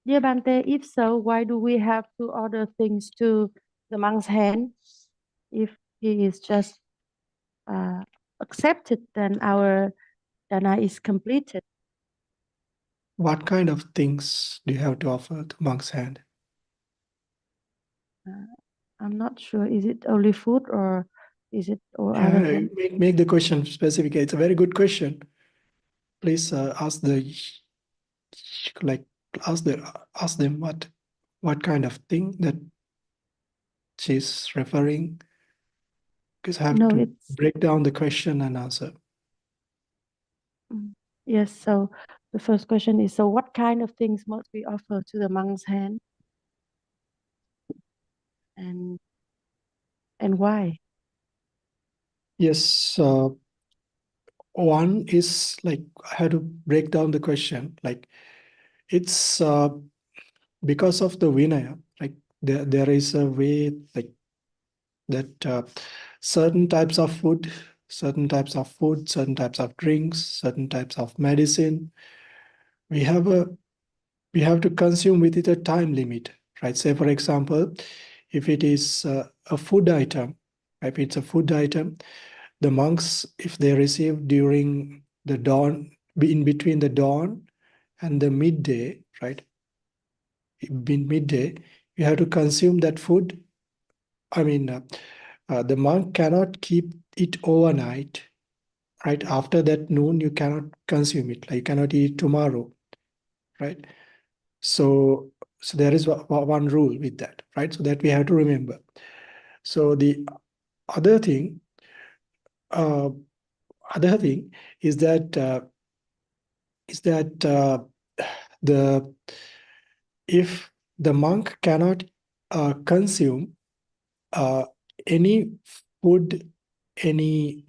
Dear Bante, if so, why do we have to order things to the monk's hand? If he is just accepted, then our dana is completed. What kind of things do you have to offer to monk's hand? I'm not sure. Is it only food or is it or other things? Make the question specific. It's a very good question. Please ask them what kind of thing that she's referring. Because I have No, to it's break down the question and answer. yes. So the first question is: so what kind of things must we offer to the monk's hand, and why? Yes. One is like I had to break down the question. Like it's because of the Vinaya. Like there is a way like that certain types of food, certain types of food, certain types of drinks, certain types of medicine. We have to consume within a time limit, right? Say for example, if it is a food item, if it's a food item, the monks, if they receive during the dawn, in between the dawn and the midday, right? In midday, you have to consume that food. I mean, the monk cannot keep it overnight, right? After that noon, you cannot consume it. Like you cannot eat tomorrow, right? So there is one rule with that, right? So that we have to remember. So the other thing, uh, is that the if the monk cannot consume any food, any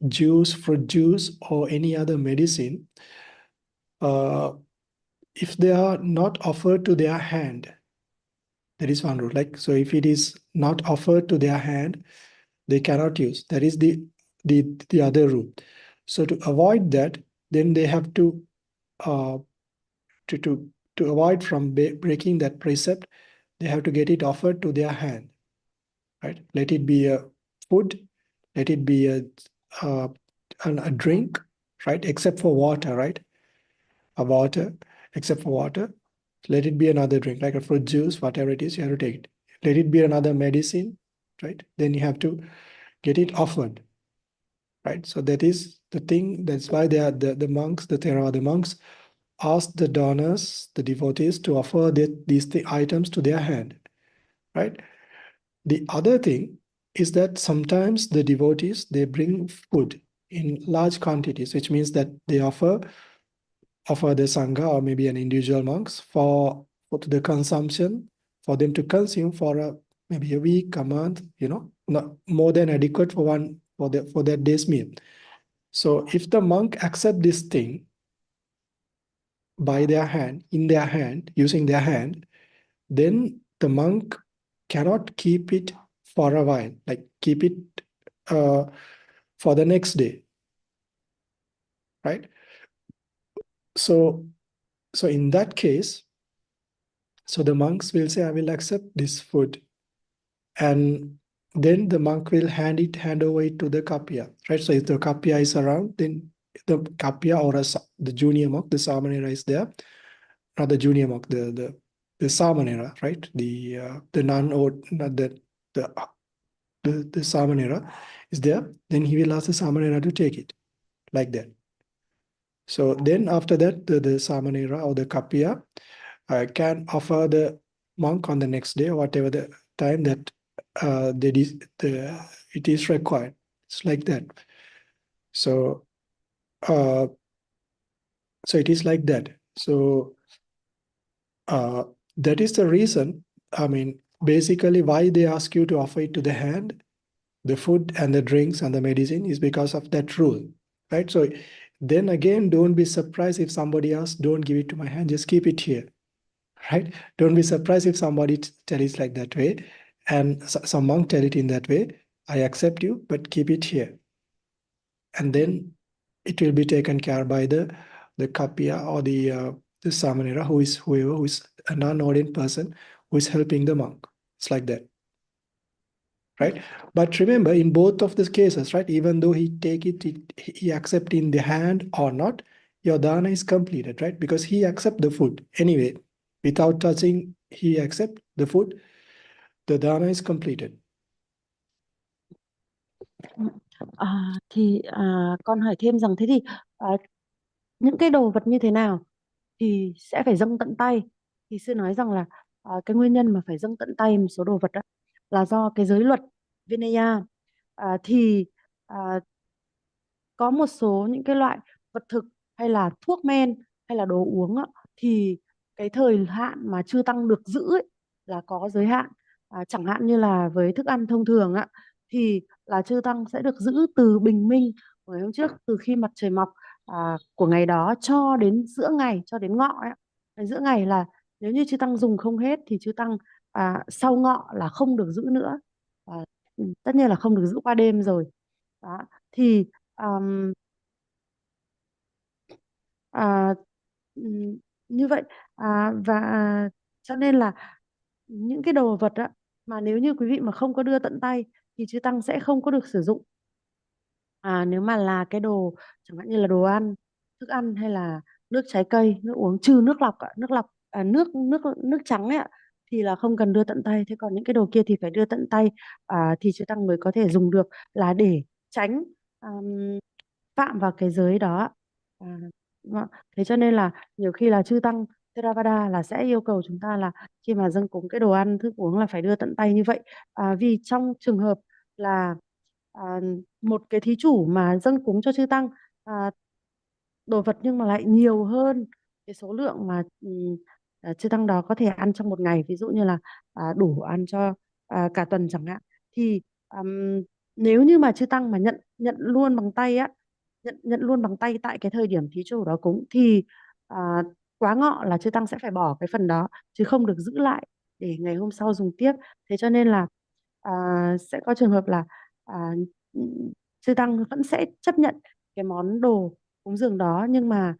juice, fruit juice, or any other medicine, if they are not offered to their hand, there is one rule. Like so, if it is not offered to their hand, they cannot use. That is the other rule. So to avoid that, then they have to uh, to avoid from breaking that precept, they have to get it offered to their hand, right? Let it be a food, let it be uh, a drink, right? Except for water, right? A water, except for water. Let it be another drink, like a fruit juice, whatever it is, you have to take it. Let it be another medicine, right? Then you have to get it offered, right? So that is the thing. That's why they are the monks, the Theravada monks, ask the donors, the devotees, to offer these items to their hand, right? The other thing is that sometimes the devotees, they bring food in large quantities, which means that they offer the Sangha or maybe an individual monks for the consumption, for them to consume for maybe a week, a month, not more than adequate for that day's meal. So if the monk accept this thing by their hand, in their hand, using their hand, then the monk cannot keep it for a while, like keep it uh, for the next day, right? So in that case, so the monks will say, I will accept this food. And then the monk will hand over it to the kapya, right? So if the kapya is around, then the kapya or the junior monk, the samanera is there, not the junior monk, the samanera, right? The nun or not the samanera is there. Then he will ask the samanera to take it, like that. So then after that, the samanera or the kapya can offer the monk on the next day or whatever the time that it is required. It's like that. So it is like that. So that is the reason, I mean, basically why they ask you to offer it to the hand, the food and the drinks and the medicine, is because of that rule, right? So then again, don't be surprised if somebody else, don't give it to my hand, just keep it here, right? Don't be surprised if somebody tell it like that way, and some monk tell it in that way. I accept you, but keep it here, and then it will be taken care by the kapya or the samanera, whoever who is a non-ordained person who is helping the monk. It's like that. Right? But remember, in both of these cases, right, even though he take it, he accept in the hand or not, your dana is completed, right? Because he accept the food anyway. Without touching, he accept the food, the dana is completed. Con hỏi thêm rằng thế thì những cái đồ vật như thế nào thì sẽ phải dâng tận tay. Thì sư nói rằng là cái nguyên nhân mà phải dâng tận tay một số đồ vật đó là do cái giới luật Vinaya. Thì có một số những cái loại vật thực hay là thuốc men hay là đồ uống á, thì cái thời hạn mà chư tăng được giữ ấy, là có giới hạn. Chẳng hạn như là với thức ăn thông thường á, thì là chư tăng sẽ được giữ từ bình minh của ngày hôm trước, từ khi mặt trời mọc của ngày đó cho đến giữa ngày, cho đến ngọ ấy. Giữa ngày là nếu như chư tăng dùng không hết thì chư tăng sau ngọ là không được giữ nữa. Tất nhiên là không được giữ qua đêm rồi. Đó. Thì um, à, như vậy và cho nên là những cái đồ vật á, mà nếu như quý vị mà không có đưa tận tay thì chư tăng sẽ không có được sử dụng. Nếu mà là cái đồ chẳng hạn như là đồ ăn, thức ăn hay là nước trái cây, nước uống, trừ nước lọc ạ, nước lọc nước nước nước trắng ấy ạ, thì là không cần đưa tận tay. Thế còn những cái đồ kia thì phải đưa tận tay, thì chư tăng mới có thể dùng được, là để tránh phạm vào cái giới đó. Đúng không ạ? Thế cho nên là nhiều khi là chư tăng Theravada là sẽ yêu cầu chúng ta là khi mà dâng cúng cái đồ ăn thức uống là phải đưa tận tay như vậy. Vì trong trường hợp là một cái thí chủ mà dâng cúng cho chư tăng đồ vật nhưng mà lại nhiều hơn cái số lượng mà chư tăng đó có thể ăn trong một ngày, ví dụ như là đủ ăn cho cả tuần chẳng hạn, thì nếu như mà chư tăng mà nhận nhận luôn bằng tay á, nhận luôn bằng tay tại cái thời điểm thí chủ đó cúng, thì quá ngọ là chư tăng sẽ phải bỏ cái phần đó chứ không được giữ lại để ngày hôm sau dùng tiếp. Thế cho nên là sẽ có trường hợp là à, chư tăng vẫn sẽ chấp nhận cái món đồ cúng dường đó, nhưng mà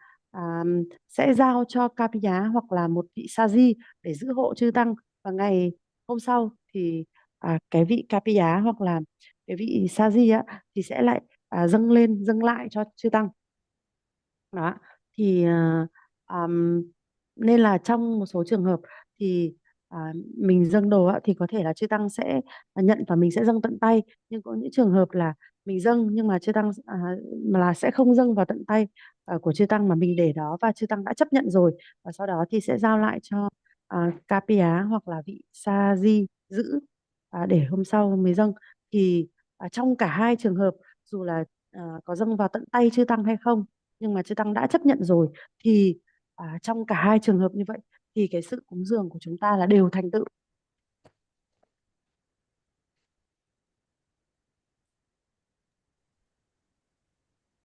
sẽ giao cho Kapiya hoặc là một vị sa di để giữ hộ chư tăng, và ngày hôm sau thì cái vị Kapiya hoặc là cái vị sa di á thì sẽ lại dâng lại cho chư tăng. Đó thì nên là trong một số trường hợp thì mình dâng đồ á, thì có thể là chư tăng sẽ nhận và mình sẽ dâng tận tay, nhưng có những trường hợp là mình dâng nhưng mà chư tăng mà là sẽ không dâng vào tận tay của chư tăng, mà mình để đó và chư tăng đã chấp nhận rồi, và sau đó thì sẽ giao lại cho Kapiya hoặc là vị sa di giữ để hôm sau mới dâng. Thì trong cả hai trường hợp, dù là có dâng vào tận tay chư tăng hay không, nhưng mà chư tăng đã chấp nhận rồi, thì trong cả hai trường hợp như vậy thì cái sự cúng dường của chúng ta là đều thành tựu.